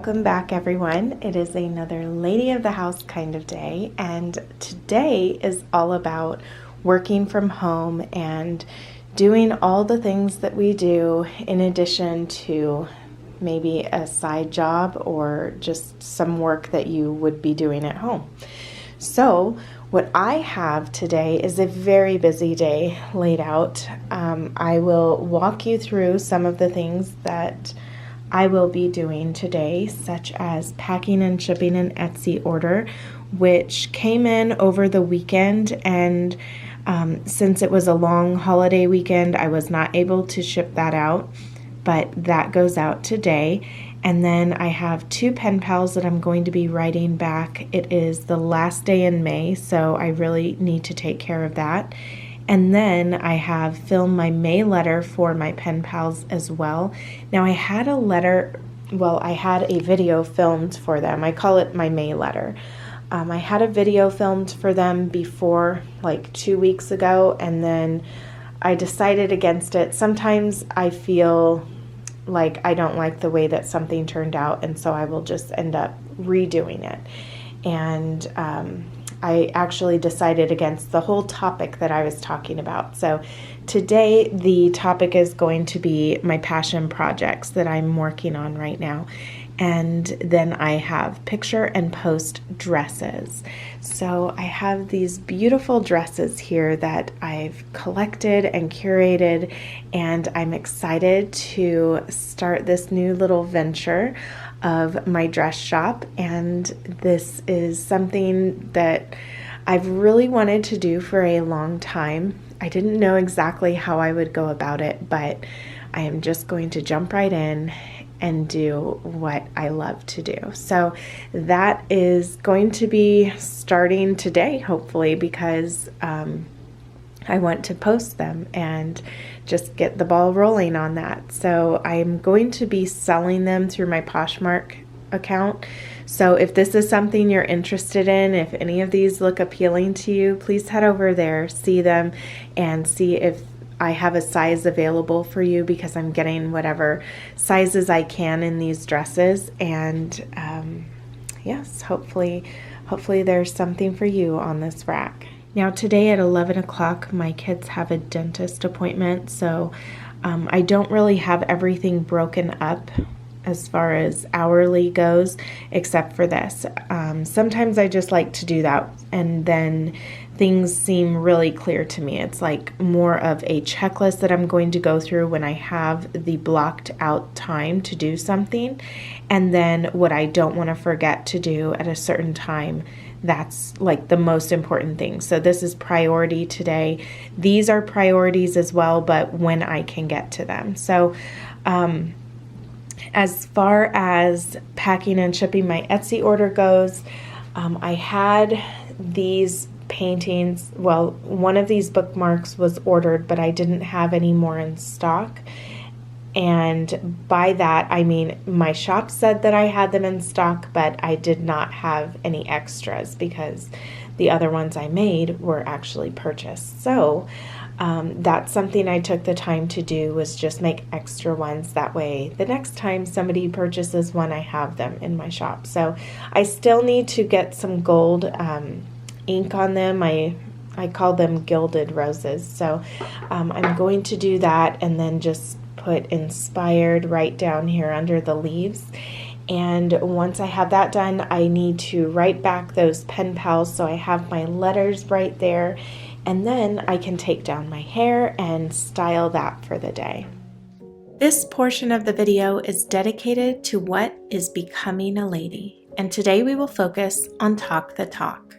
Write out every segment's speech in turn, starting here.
Welcome back, everyone. It is another lady of the house kind of day, and today is all about working from home and doing all the things that we do in addition to maybe a side job or just some work that you would be doing at home. So what I have today is a very busy day laid out. I will walk you through some of the things that I will be doing today, such as packing and shipping an Etsy order, which came in over the weekend, and since it was a long holiday weekend, I was not able to ship that out, but that goes out today. And then I have 2 pen pals that I'm going to be writing back. It is the last day in May, so I really need to take care of that. And then I have filmed my May letter for my pen pals as well. Now I had I had a video filmed for them. I call it my May letter. I had a video filmed for them before, like 2 weeks ago, and then I decided against it. Sometimes I feel like I don't like the way that something turned out, and so I will just end up redoing it. And I actually decided against the whole topic that I was talking about. So today the topic is going to be my passion projects that I'm working on right now. And then I have picture and post dresses. So I have these beautiful dresses here that I've collected and curated, and I'm excited to start this new little venture of my dress shop. And this is something that I've really wanted to do for a long time. I didn't know exactly how I would go about it, but I am just going to jump right in and do what I love to do. So that is going to be starting today, hopefully, because I want to post them and just get the ball rolling on that. So I'm going to be selling them through my Poshmark account. So if this is something you're interested in, if any of these look appealing to you, please head over there, see them, and see if I have a size available for you, because I'm getting whatever sizes I can in these dresses. And yes, hopefully there's something for you on this rack. Now today at 11 o'clock, my kids have a dentist appointment, so I don't really have everything broken up as far as hourly goes, except for this. Sometimes I just like to do that, and then things seem really clear to me. It's like more of a checklist that I'm going to go through when I have the blocked out time to do something, and then what I don't want to forget to do at a certain time. That's like the most important thing. So this is priority today. These are priorities as well, but when I can get to them. So as far as packing and shipping my Etsy order goes, I had these paintings. Well, one of these bookmarks was ordered, but I didn't have any more in stock. And by that, I mean my shop said that I had them in stock, but I did not have any extras because the other ones I made were actually purchased. So that's something I took the time to do, was just make extra ones. That way, the next time somebody purchases one, I have them in my shop. So I still need to get some gold ink on them. I call them gilded roses. So I'm going to do that, and then just put inspired right down here under the leaves. And once I have that done, I need to write back those pen pals, so I have my letters right there, and then I can take down my hair and style that for the day. This portion of the video is dedicated to what is becoming a lady, and today we will focus on Talk the Talk.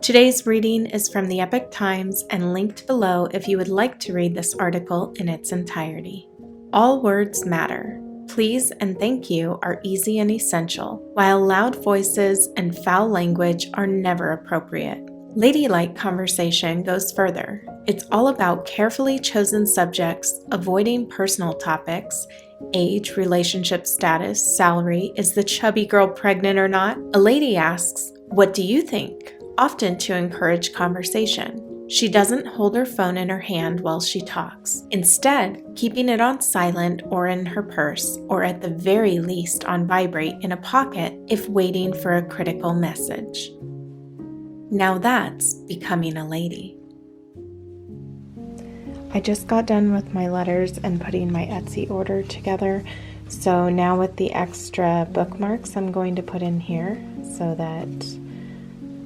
Today's reading is from the Epoch Times and linked below if you would like to read this article in its entirety. All words matter. Please and thank you are easy and essential, while loud voices and foul language are never appropriate. Ladylike conversation goes further. It's all about carefully chosen subjects, avoiding personal topics, age, relationship status, salary, is the chubby girl pregnant or not? A lady asks, "What do you think?" often to encourage conversation. She doesn't hold her phone in her hand while she talks, instead, keeping it on silent or in her purse, or at the very least on vibrate in a pocket if waiting for a critical message. Now that's becoming a lady. I just got done with my letters and putting my Etsy order together. So now with the extra bookmarks I'm going to put in here so that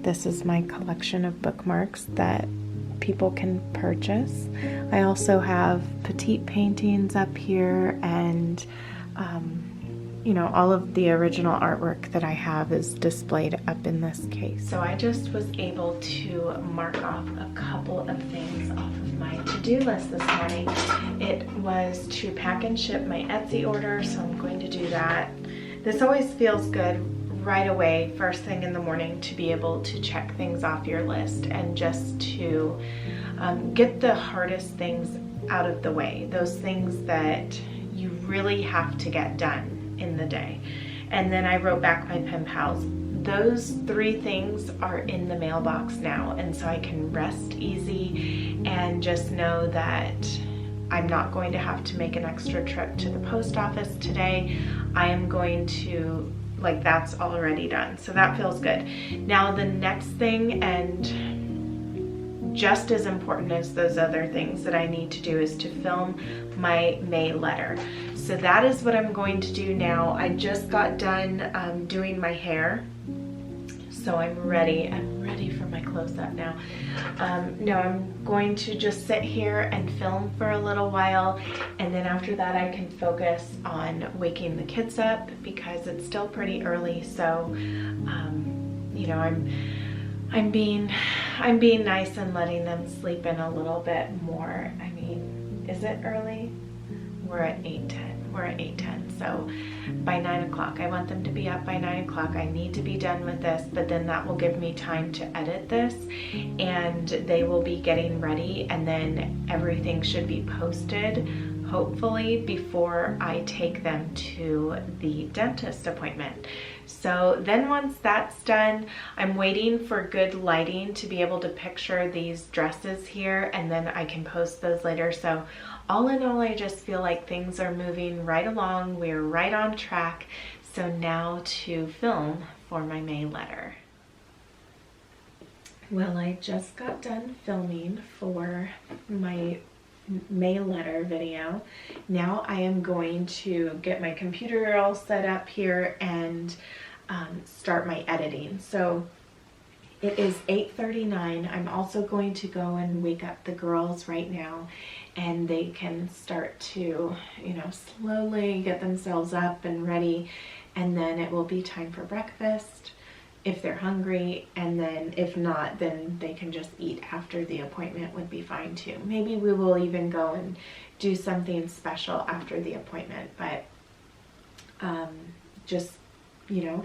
this is my collection of bookmarks that people can purchase. I also have petite paintings up here and all of the original artwork that I have is displayed up in this case. So I just was able to mark off a couple of things off of my to-do list this morning. It was to pack and ship my Etsy order, so I'm going to do that. This always feels good right away, first thing in the morning, to be able to check things off your list and just to get the hardest things out of the way, those things that you really have to get done in the day. And then I wrote back my pen pals. Those 3 things are in the mailbox now, and so I can rest easy and just know that I'm not going to have to make an extra trip to the post office today. I am going to, that's already done. So that feels good. Now the next thing, and just as important as those other things that I need to do, is to film my May letter. So that is what I'm going to do now. I just got done doing my hair, so I'm ready. I'm ready for my close-up now. No, I'm going to just sit here and film for a little while, and then after that I can focus on waking the kids up because it's still pretty early. So, I'm being nice and letting them sleep in a little bit more. I mean, is it early? We're at 8:10. We're at 8:10. So by 9 o'clock, I want them to be up by 9 o'clock. I need to be done with this, but then that will give me time to edit this, and they will be getting ready, and then everything should be posted, hopefully, before I take them to the dentist appointment. So then once that's done, I'm waiting for good lighting to be able to picture these dresses here, and then I can post those later. So all in all, I just feel like things are moving right along. We're right on track. So now to film for my May letter. Well, I just got done filming for my May letter video. Now I am going to get my computer all set up here and start my editing. So it is 8:39. I'm also going to go and wake up the girls right now, and they can start to, slowly get themselves up and ready, and then it will be time for breakfast if they're hungry, and then if not, then they can just eat after the appointment would be fine too. Maybe we will even go and do something special after the appointment, but just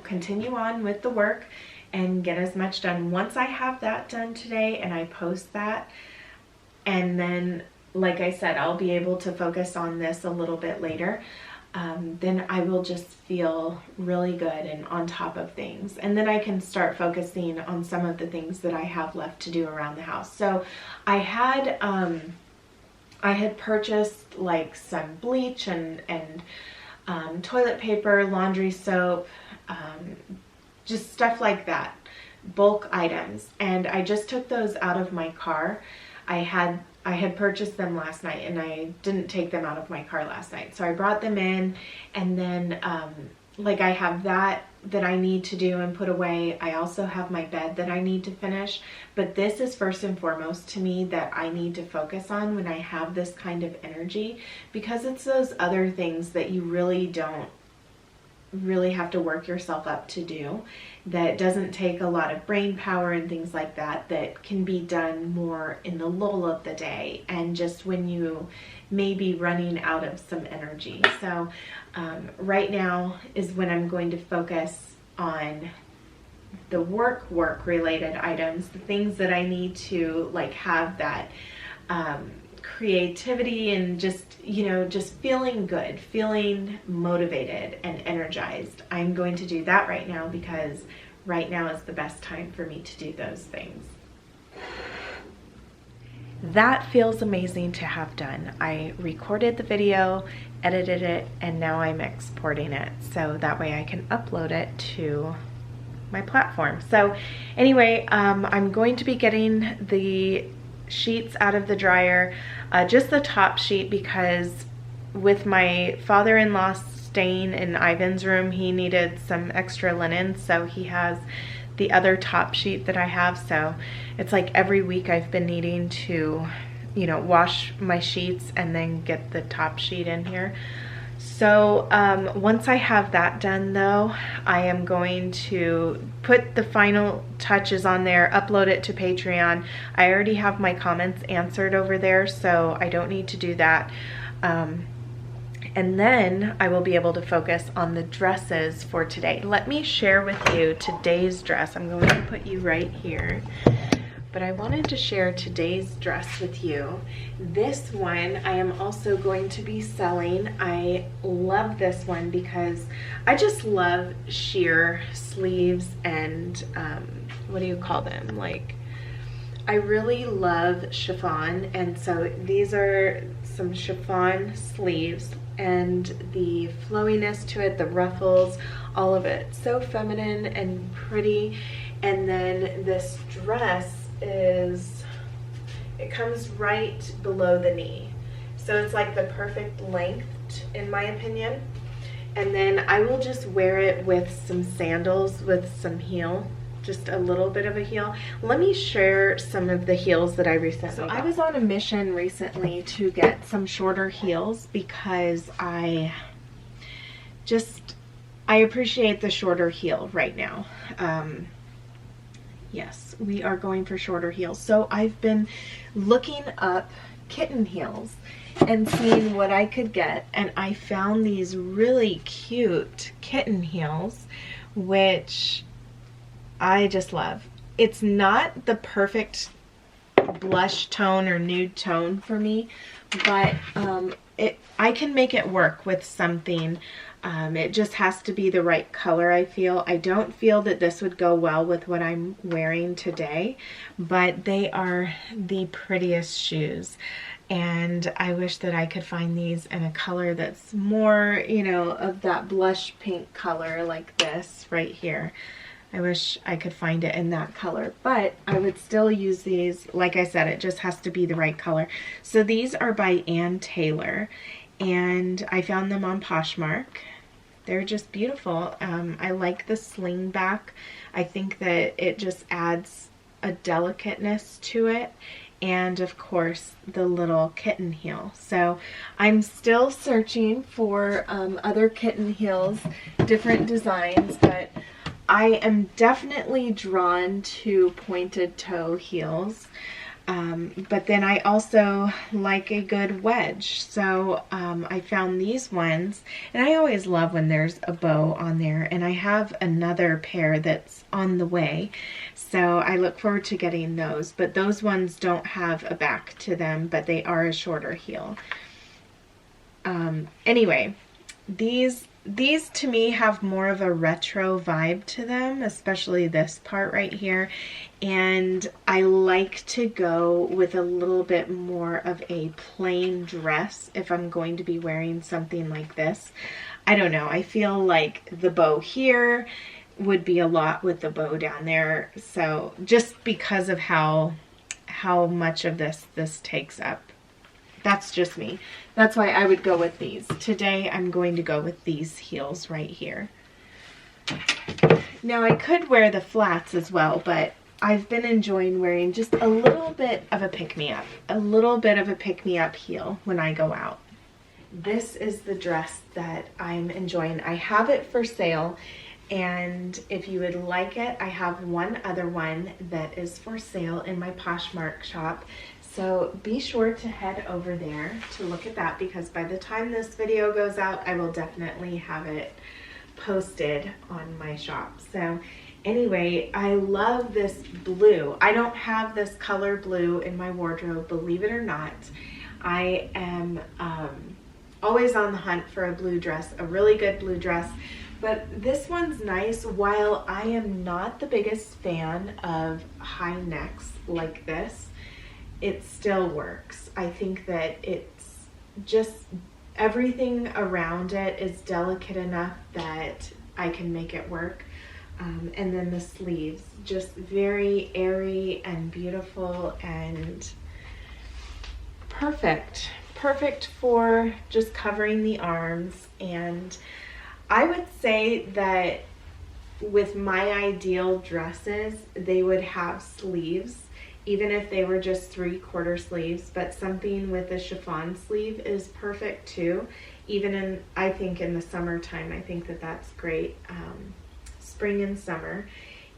continue on with the work and get as much done. Once I have that done today and I post that, and then like I said, I'll be able to focus on this a little bit later. Then I will just feel really good and on top of things. And then I can start focusing on some of the things that I have left to do around the house. So I had purchased some bleach and toilet paper, laundry soap, just stuff like that, bulk items. And I just took those out of my car. I had purchased them last night, and I didn't take them out of my car last night. So I brought them in, and then I have that I need to do and put away. I also have my bed that I need to finish, but this is first and foremost to me that I need to focus on when I have this kind of energy, because it's those other things that you really don't really have to work yourself up to do, that doesn't take a lot of brain power and things like that, that can be done more in the lull of the day and just when you may be running out of some energy. So right now is when I'm going to focus on the work related items, the things that I need to have that creativity and just feeling good, feeling motivated and energized. I'm going to do that right now because right now is the best time for me to do those things. that feels amazing to have done. I recorded the video, edited it, and now I'm exporting it so that way I can upload it to my platform. So anyway, I'm going to be getting the sheets out of the dryer, just the top sheet, because with my father-in-law staying in Ivan's room, he needed some extra linen, so he has the other top sheet that I have. So it's like every week I've been needing to, you know, wash my sheets and then get the top sheet in here. So once I have that done though, I am going to put the final touches on there, upload it to Patreon. I already have my comments answered over there, so I don't need to do that. And then I will be able to focus on the dresses for today. Let me share with you today's dress. I'm going to put you right here. But I wanted to share today's dress with you. This one I am also going to be selling. I love this one because I just love sheer sleeves and what do you call them? Like, I really love chiffon, and so these are some chiffon sleeves, and the flowiness to it, the ruffles, all of it, so feminine and pretty. And then this dress is, it comes right below the knee, so it's like the perfect length in my opinion. And then I will just wear it with some sandals with some heel, just a little bit of a heel. Let me share some of the heels that I recently got. I was on a mission recently to get some shorter heels because I appreciate the shorter heel right now. Yes, we are going for shorter heels. So I've been looking up kitten heels and seeing what I could get, and I found these really cute kitten heels, which I just love. It's not the perfect blush tone or nude tone for me, but I can make it work with something. It just has to be the right color, I feel. I don't feel that this would go well with what I'm wearing today, but they are the prettiest shoes. And I wish that I could find these in a color that's more, you know, of that blush pink color like this right here. I wish I could find it in that color, but I would still use these. Like I said, it just has to be the right color. So these are by Ann Taylor, and I found them on Poshmark. They're just beautiful. I like the sling back. I think that it just adds a delicateness to it. And of course the little kitten heel. So I'm still searching for other kitten heels, different designs, but I am definitely drawn to pointed toe heels, but then I also like a good wedge. So I found these ones, and I always love when there's a bow on there, and I have another pair that's on the way, so I look forward to getting those. But those ones don't have a back to them, but they are a shorter heel. Anyway, these to me have more of a retro vibe to them, especially this part right here. And I like to go with a little bit more of a plain dress if I'm going to be wearing something like this. I don't know, I feel like the bow here would be a lot with the bow down there. So just because of how much of this takes up. That's just me. That's why I would go with these. Today I'm going to go with these heels right here. Now I could wear the flats as well, but I've been enjoying wearing just a little bit of a pick-me-up. A little bit of a pick-me-up heel when I go out. This is the dress that I'm enjoying. I have it for sale, and if you would like it, I have one other one that is for sale in my Poshmark shop. So be sure to head over there to look at that, because by the time this video goes out, I will definitely have it posted on my shop. So anyway, I love this blue. I don't have this color blue in my wardrobe, believe it or not. I am always on the hunt for a blue dress, a really good blue dress. But this one's nice. While I am not the biggest fan of high necks like this, it still works. I think that it's just everything around it is delicate enough that I can make it work. And then the sleeves, just very airy and beautiful and perfect. Perfect for just covering the arms. And I would say that with my ideal dresses, they would have sleeves, even if they were just 3/4 sleeves, but something with a chiffon sleeve is perfect too. Even in, I think in the summertime, I think that that's great. Spring and summer,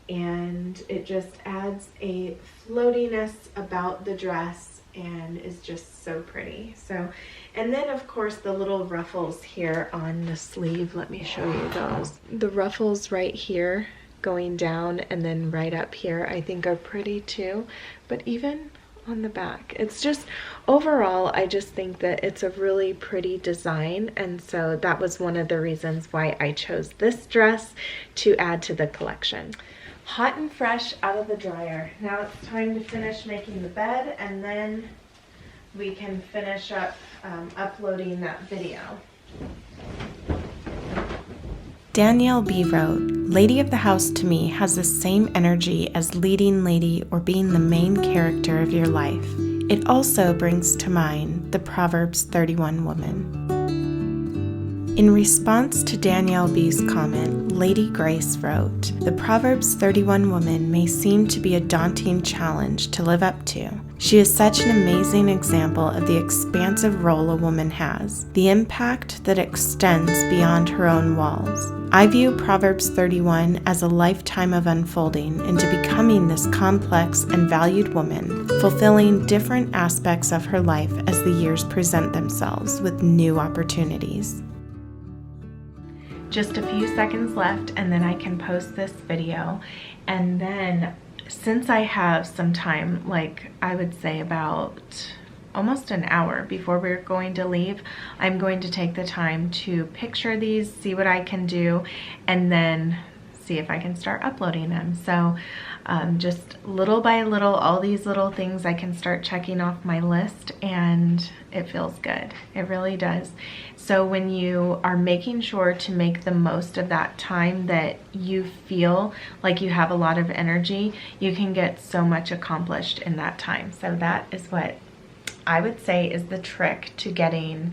and it just adds a floatiness about the dress and is just so pretty. So, and then of course the little ruffles here on the sleeve, let me show you those. The ruffles right here going down and then right up here I think are pretty too, but even on the back, it's just overall I just think that it's a really pretty design, and so that was one of the reasons why I chose this dress to add to the collection. Hot and fresh out of the dryer. Now it's time to finish making the bed, and then we can finish up uploading that video. Danielle B. wrote, "Lady of the house to me has the same energy as leading lady or being the main character of your life. It also brings to mind the Proverbs 31 woman." In response to Danielle B.'s comment, Lady Grace wrote, "The Proverbs 31 woman may seem to be a daunting challenge to live up to. She is such an amazing example of the expansive role a woman has, the impact that extends beyond her own walls. I view Proverbs 31 as a lifetime of unfolding into becoming this complex and valued woman, fulfilling different aspects of her life as the years present themselves with new opportunities." Just a few seconds left and then I can post this video, and then since I have some time, like I would say about almost an hour before we're going to leave, I'm going to take the time to picture these, see what I can do, and then see if I can start uploading them. So just little by little, all these little things I can start checking off my list, and it feels good. It really does. So when you are making sure to make the most of that time that you feel like you have a lot of energy, you can get so much accomplished in that time. So that is what I would say is the trick to getting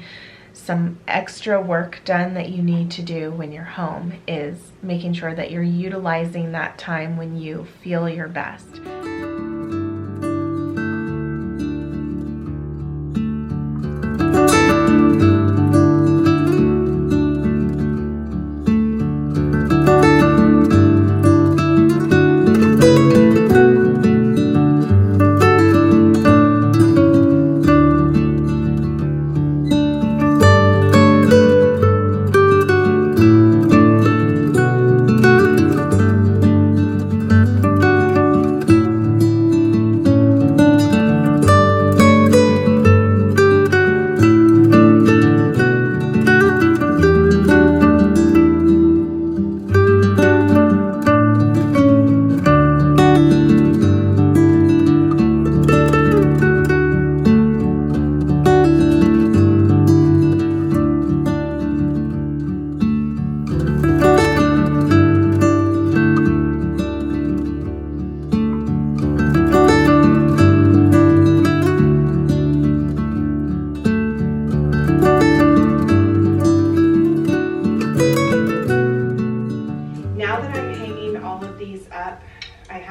some extra work done that you need to do when you're home, is making sure that you're utilizing that time when you feel your best.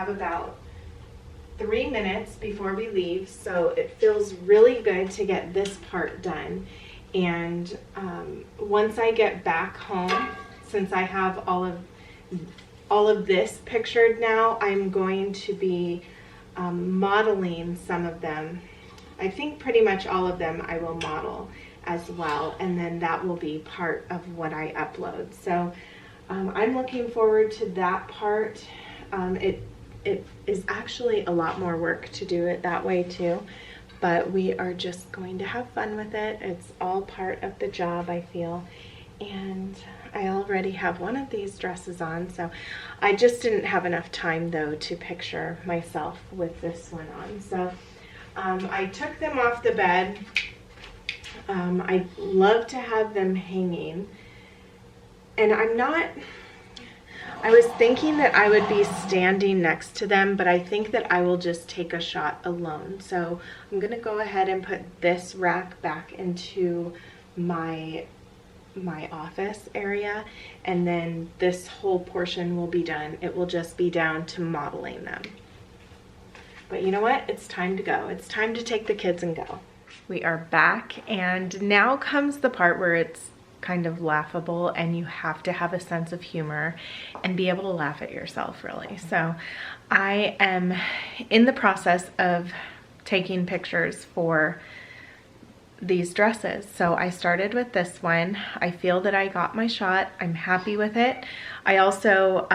About 3 minutes before we leave, so it feels really good to get this part done. And once I get back home, since I have all of this pictured now, I'm going to be modeling some of them. I think pretty much all of them I will model as well, and then that will be part of what I upload. So I'm looking forward to that part. It is actually a lot more work to do it that way too, but we are just going to have fun with it. It's all part of the job, I feel. And I already have one of these dresses on, so I just didn't have enough time though to picture myself with this one on. So I took them off the bed. I love to have them hanging. And I was thinking that I would be standing next to them, but I think that I will just take a shot alone. So I'm gonna go ahead and put this rack back into my office area, and then this whole portion will be done. It will just be down to modeling them. But you know what? It's time to go. It's time to take the kids and go. We are back, and now comes the part where it's kind of laughable and you have to have a sense of humor and be able to laugh at yourself, really. So I am in the process of taking pictures for these dresses. So I started with this one. I feel that I got my shot. I'm happy with it. I also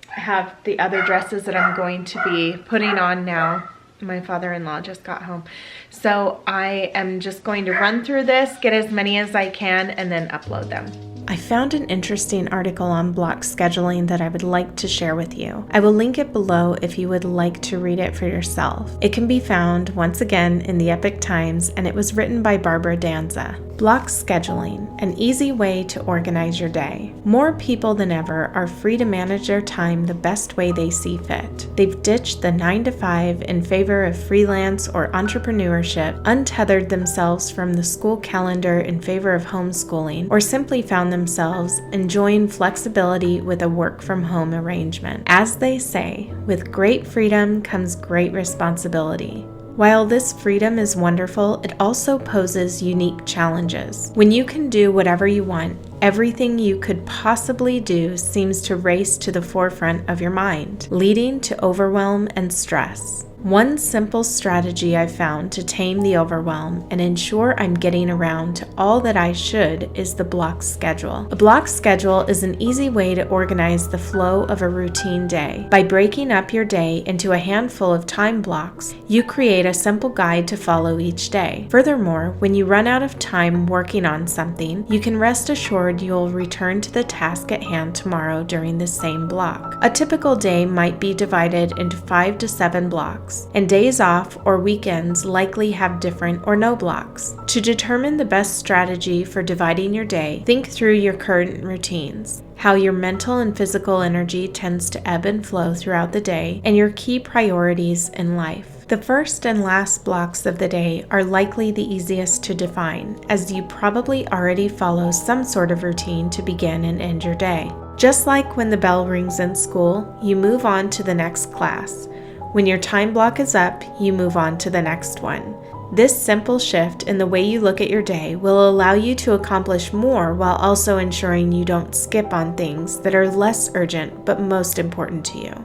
have the other dresses that I'm going to be putting on now. My father-in-law just got home. So I am just going to run through this, get as many as I can, and then upload them. I found an interesting article on block scheduling that I would like to share with you. I will link it below if you would like to read it for yourself. It can be found once again in the Epic Times, and it was written by Barbara Danza. Block scheduling, an easy way to organize your day. More people than ever are free to manage their time the best way they see fit. They've ditched the 9-to-5 in favor of freelance or entrepreneurship, untethered themselves from the school calendar in favor of homeschooling, or simply found themselves enjoying flexibility with a work-from-home arrangement. As they say, with great freedom comes great responsibility. While this freedom is wonderful, it also poses unique challenges. When you can do whatever you want, everything you could possibly do seems to race to the forefront of your mind, leading to overwhelm and stress. One simple strategy I've found to tame the overwhelm and ensure I'm getting around to all that I should is the block schedule. A block schedule is an easy way to organize the flow of a routine day. By breaking up your day into a handful of time blocks, you create a simple guide to follow each day. Furthermore, when you run out of time working on something, you can rest assured you'll return to the task at hand tomorrow during the same block. A typical day might be divided into 5 to 7 blocks. And days off or weekends likely have different or no blocks. To determine the best strategy for dividing your day, think through your current routines, how your mental and physical energy tends to ebb and flow throughout the day, and your key priorities in life. The first and last blocks of the day are likely the easiest to define, as you probably already follow some sort of routine to begin and end your day. Just like when the bell rings in school, you move on to the next class. When your time block is up, you move on to the next one. This simple shift in the way you look at your day will allow you to accomplish more while also ensuring you don't skip on things that are less urgent but most important to you.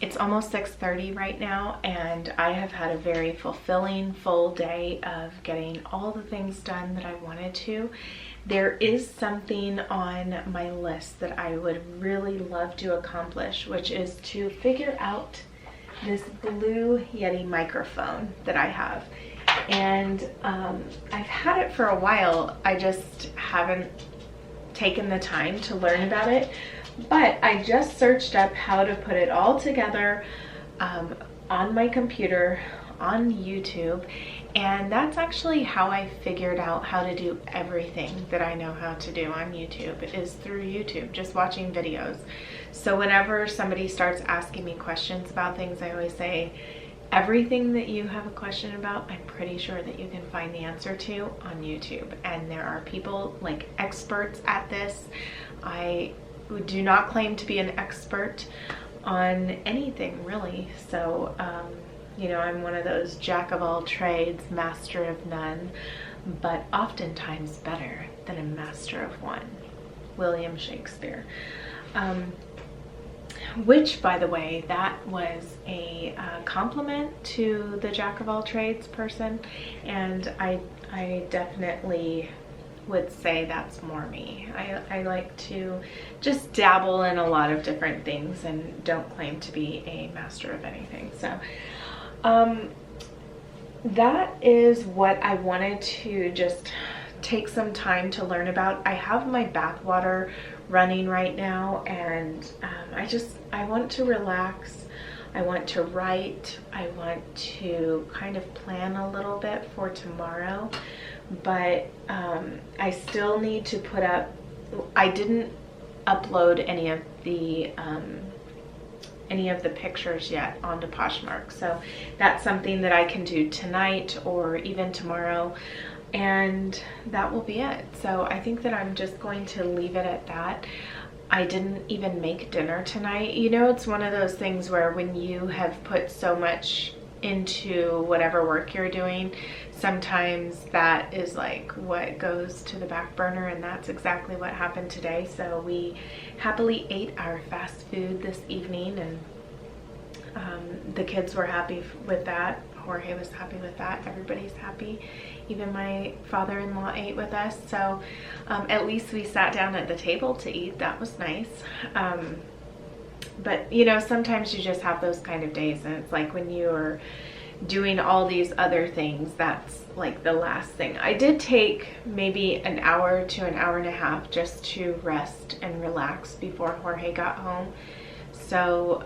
It's almost 6:30 right now, and I have had a very fulfilling full day of getting all the things done that I wanted to. There is something on my list that I would really love to accomplish, which is to figure out this blue Yeti microphone that I have. And I've had it for a while. I just haven't taken the time to learn about it. But I just searched up how to put it all together on my computer on YouTube, and that's actually how I figured out how to do everything that I know how to do on YouTube, is through YouTube, just watching videos. So whenever somebody starts asking me questions about things, I always say, everything that you have a question about, I'm pretty sure that you can find the answer to on YouTube. And there are people like experts at this. I do not claim to be an expert on anything really. So, you know, I'm one of those jack of all trades, master of none, but oftentimes better than a master of one. William Shakespeare. Which, by the way, that was a compliment to the jack of all trades person, and I definitely would say that's more me. I like to just dabble in a lot of different things and don't claim to be a master of anything. So that is what I wanted to just take some time to learn about. I have my bath water running right now, and I want to relax. I want to write. I want to kind of plan a little bit for tomorrow, but I still need to put up, I didn't upload any of the pictures yet onto Poshmark, so that's something that I can do tonight or even tomorrow, and that will be it. So I think that I'm just going to leave it at that. I didn't even make dinner tonight. You know, it's one of those things where when you have put so much into whatever work you're doing, sometimes that is like what goes to the back burner, and that's exactly what happened today. So we happily ate our fast food this evening, and the kids were happy with that. Jorge was happy with that. Everybody's happy. Even my father-in-law ate with us. So at least we sat down at the table to eat. That was nice. But you know, sometimes you just have those kind of days, and it's like when you're doing all these other things, that's like the last thing. I did take maybe an hour to an hour and a half just to rest and relax before Jorge got home. So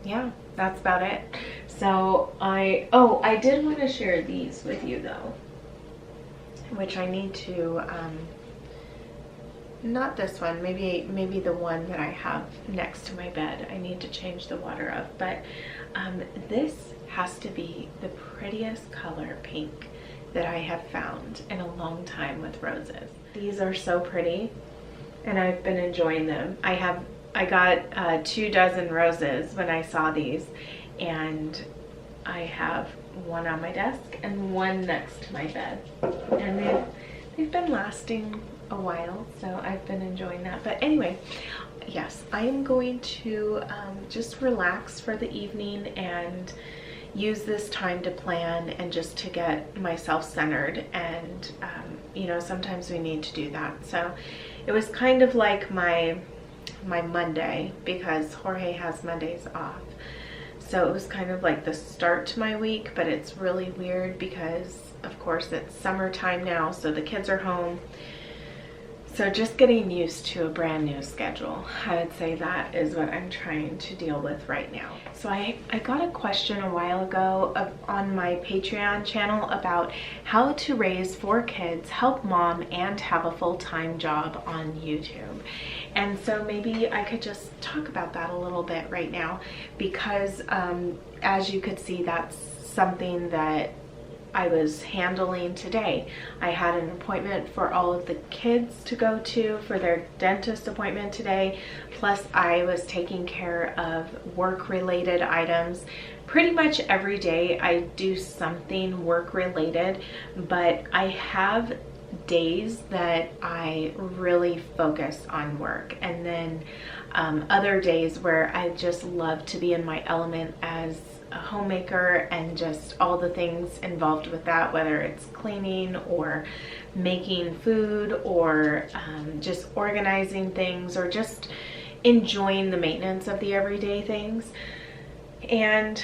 yeah, that's about it. So I did want to share these with you though, which I need to, not this one, maybe the one that I have next to my bed. I need to change the water of, but this has to be the prettiest color pink that I have found in a long time with roses. These are so pretty, and I've been enjoying them. I got 24 roses when I saw these, and I have one on my desk and one next to my bed, and they've been lasting a while, so I've been enjoying that. But anyway, yes, I am going to just relax for the evening and use this time to plan and just to get myself centered, and you know, sometimes we need to do that. So it was kind of like my Monday, because Jorge has Mondays off. So it was kind of like the start to my week, but it's really weird because of course it's summertime now, so the kids are home. So just getting used to a brand new schedule, I would say that is what I'm trying to deal with right now. So I got a question a while ago on my Patreon channel about how to raise 4 kids, help mom, and have a full-time job on YouTube. And so maybe I could just talk about that a little bit right now, because as you could see, that's something that I was handling today. I had an appointment for all of the kids to go to for their dentist appointment today, plus I was taking care of work-related items. Pretty much every day I do something work-related, but I have days that I really focus on work, and then other days where I just love to be in my element as a homemaker and just all the things involved with that, whether it's cleaning or making food or just organizing things or just enjoying the maintenance of the everyday things. And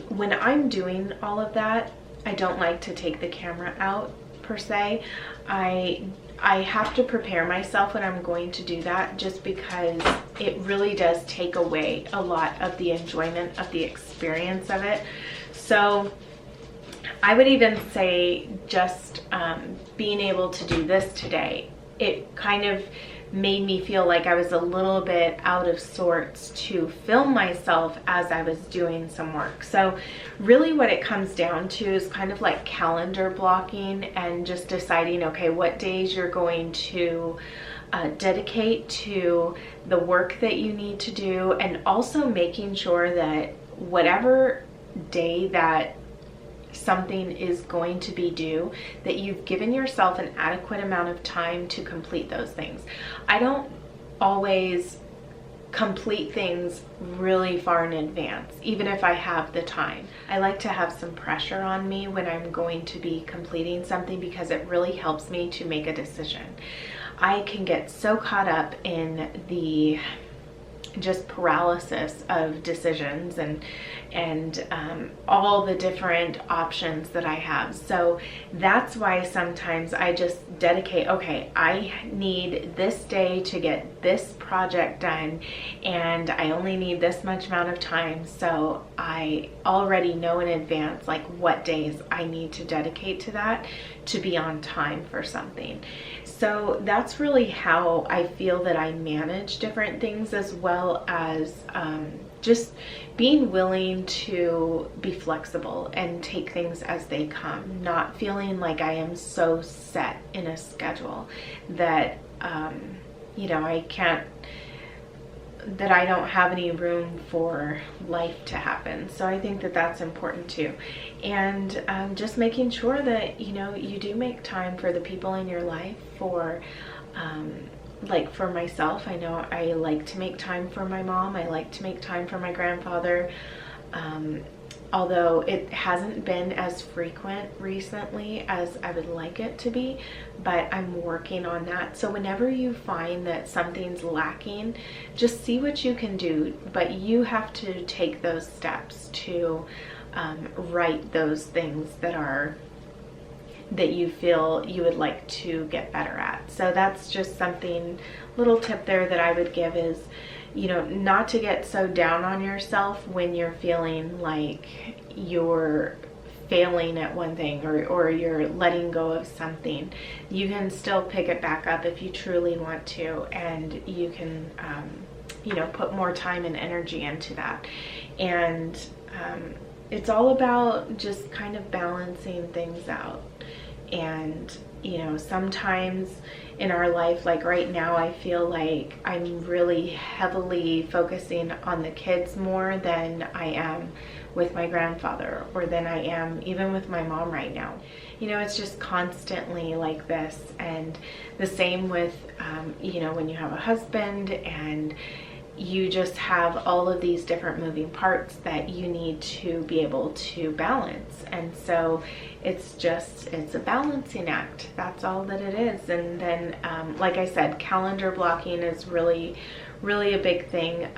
when I'm doing all of that, I don't like to take the camera out per se. I have to prepare myself when I'm going to do that, just because it really does take away a lot of the enjoyment of the experience of it. So I would even say just being able to do this today, it kind of made me feel like I was a little bit out of sorts to film myself as I was doing some work. So really what it comes down to is kind of like calendar blocking and just deciding, okay, what days you're going to dedicate to the work that you need to do, and also making sure that whatever day that something is going to be due, that you've given yourself an adequate amount of time to complete those things. I don't always complete things really far in advance, even if I have the time. I like to have some pressure on me when I'm going to be completing something because it really helps me to make a decision. I can get so caught up in the just paralysis of decisions and all the different options that I have. So that's why sometimes I just dedicate, okay, I need this day to get this project done, and I only need this much amount of time. So I already know in advance like what days I need to dedicate to that to be on time for something. So that's really how I feel that I manage different things, as well as just being willing to be flexible and take things as they come, not feeling like I am so set in a schedule that, you know, that I don't have any room for life to happen. So I think that that's important too. And just making sure that, you know, you do make time for the people in your life. For like for myself, I know I like to make time for my mom. I like to make time for my grandfather. Although it hasn't been as frequent recently as I would like it to be, but I'm working on that. So whenever you find that something's lacking, just see what you can do, but you have to take those steps to right those things that you feel you would like to get better at. So that's just something, little tip there that I would give is, you know, not to get so down on yourself when you're feeling like you're failing at one thing or you're letting go of something. You can still pick it back up if you truly want to, and you can, you know, put more time and energy into that. And it's all about just kind of balancing things out. And, you know, sometimes in our life, like right now, I feel like I'm really heavily focusing on the kids more than I am with my grandfather, or than I am even with my mom right now. You know, it's just constantly like this. And the same with, you know, when you have a husband and you just have all of these different moving parts that you need to be able to balance. And so it's a balancing act. That's all that it is. And then, like I said, calendar blocking is really a big thing.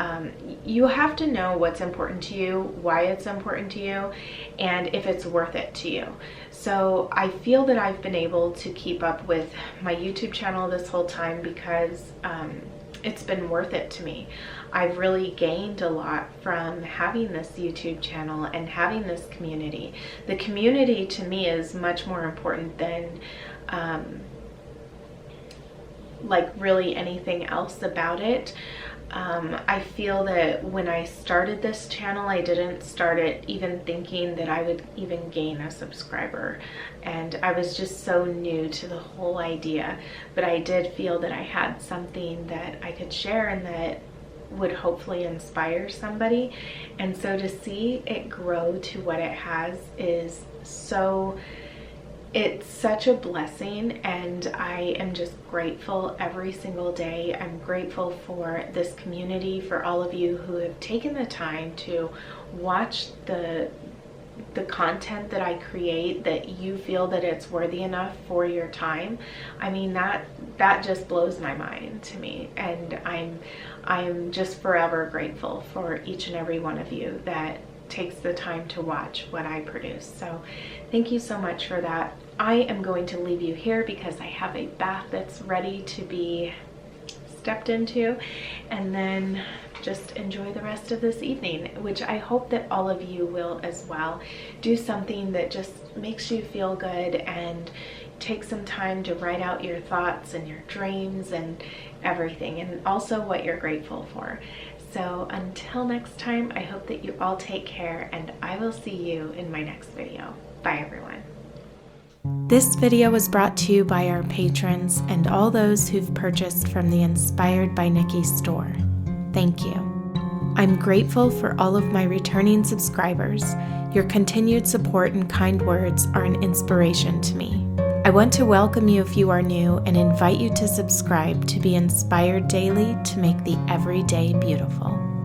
You have to know what's important to you, why it's important to you, and if it's worth it to you. So I feel that I've been able to keep up with my YouTube channel this whole time because it's been worth it to me. I've really gained a lot from having this YouTube channel and having this community. The community to me is much more important than like really anything else about it. I feel that when I started this channel, I didn't start it even thinking that I would even gain a subscriber. And I was just so new to the whole idea. But I did feel that I had something that I could share and that would hopefully inspire somebody. And so to see it grow to what it has is it's such a blessing, and I am just grateful every single day. I'm grateful for this community, for all of you who have taken the time to watch the content that I create, that you feel that it's worthy enough for your time. I mean, that just blows my mind to me, and I'm just forever grateful for each and every one of you that takes the time to watch what I produce. So thank you so much for that. I am going to leave you here because I have a bath that's ready to be stepped into, and then just enjoy the rest of this evening, which I hope that all of you will as well. Do something that just makes you feel good, and take some time to write out your thoughts and your dreams and everything, and also what you're grateful for. So until next time, I hope that you all take care, and I will see you in my next video. Bye everyone. This video was brought to you by our patrons and all those who've purchased from the Inspired by Nikki store. Thank you. I'm grateful for all of my returning subscribers. Your continued support and kind words are an inspiration to me. I want to welcome you if you are new and invite you to subscribe to be inspired daily to make the everyday beautiful.